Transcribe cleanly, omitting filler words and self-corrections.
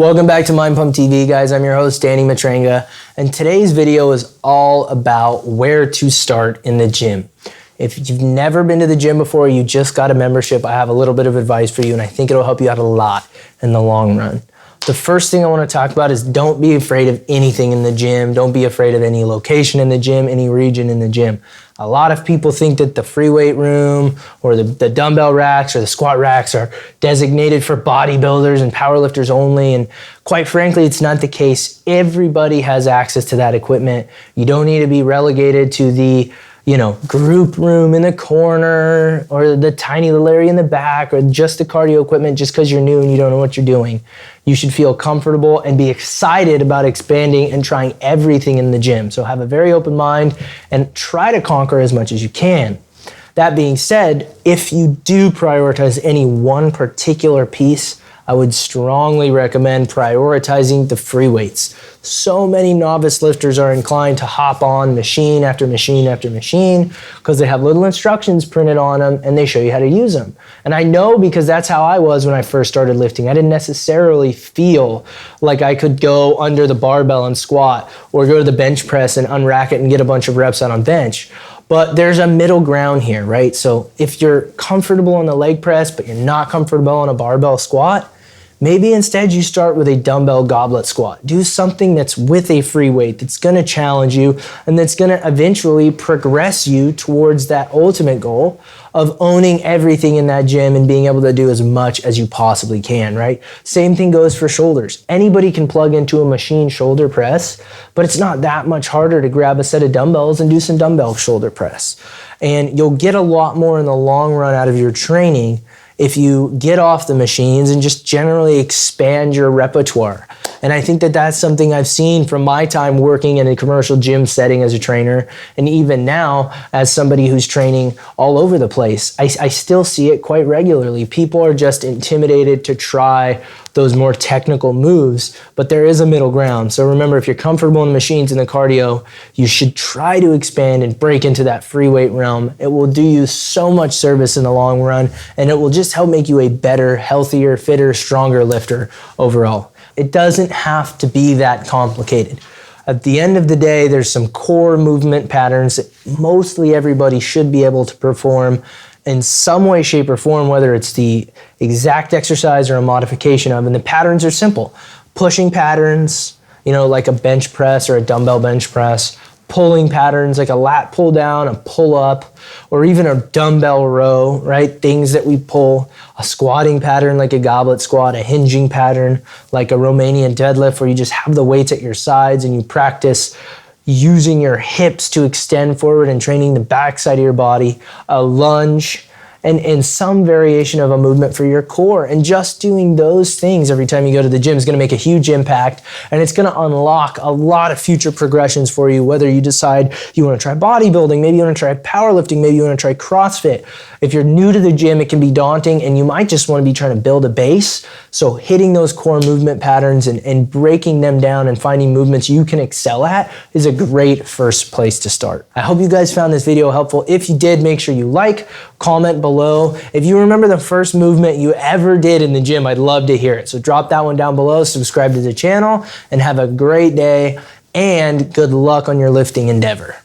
Welcome back to Mind Pump TV, guys. I'm your host, Danny Matranga, and today's video is all about where to start in the gym. If you've never been to the gym before, you just got a membership, I have a little bit of advice for you, and I think it'll help you out a lot in the long run. The first thing I want to talk about is don't be afraid of anything in the gym. Don't be afraid of any location in the gym, any region in the gym. A lot of people think that the free weight room or the dumbbell racks or the squat racks are designated for bodybuilders and powerlifters only. And quite frankly, it's not the case. Everybody has access to that equipment. You don't need to be relegated to the group room in the corner or the tiny little area in the back or just the cardio equipment just because you're new and you don't know what you're doing. You should feel comfortable and be excited about expanding and trying everything in the gym. So have a very open mind and try to conquer as much as you can. That being said, if you do prioritize any one particular piece, I would strongly recommend prioritizing the free weights. So many novice lifters are inclined to hop on machine after machine after machine because they have little instructions printed on them and they show you how to use them. And I know because that's how I was when I first started lifting. I didn't necessarily feel like I could go under the barbell and squat or go to the bench press and unrack it and get a bunch of reps out on bench. But there's a middle ground here, right? So if you're comfortable on the leg press, but you're not comfortable on a barbell squat, maybe instead you start with a dumbbell goblet squat. Do something that's with a free weight, that's gonna challenge you, and that's gonna eventually progress you towards that ultimate goal of owning everything in that gym and being able to do as much as you possibly can, right? Same thing goes for shoulders. Anybody can plug into a machine shoulder press, but it's not that much harder to grab a set of dumbbells and do some dumbbell shoulder press. And you'll get a lot more in the long run out of your training if you get off the machines and just generally expand your repertoire. And I think that that's something I've seen from my time working in a commercial gym setting as a trainer, and even now as somebody who's training all over the place. I still see it quite regularly. People are just intimidated to try those more technical moves, but there is a middle ground. So remember, if you're comfortable in the machines and the cardio, you should try to expand and break into that free weight realm. It will do you so much service in the long run, and it will just help make you a better, healthier, fitter, stronger lifter overall. It doesn't have to be that complicated. At the end of the day, there's some core movement patterns that mostly everybody should be able to perform in some way, shape, or form, whether it's the exact exercise or a modification of, and the patterns are simple. Pushing patterns, like a bench press or a dumbbell bench press, pulling patterns like a lat pull down, a pull up, or even a dumbbell row, right? Things that we pull, a squatting pattern like a goblet squat, a hinging pattern like a Romanian deadlift where you just have the weights at your sides and you practice using your hips to extend forward and training the backside of your body, a lunge, and some variation of a movement for your core. And just doing those things every time you go to the gym is gonna make a huge impact, and it's gonna unlock a lot of future progressions for you, whether you decide you wanna try bodybuilding, maybe you wanna try powerlifting, maybe you wanna try CrossFit. If you're new to the gym, it can be daunting, and you might just wanna be trying to build a base. So hitting those core movement patterns and breaking them down and finding movements you can excel at is a great first place to start. I hope you guys found this video helpful. If you did, make sure you like, comment below. If you remember the first movement you ever did in the gym, I'd love to hear it. So drop that one down below, subscribe to the channel, and have a great day, and good luck on your lifting endeavor.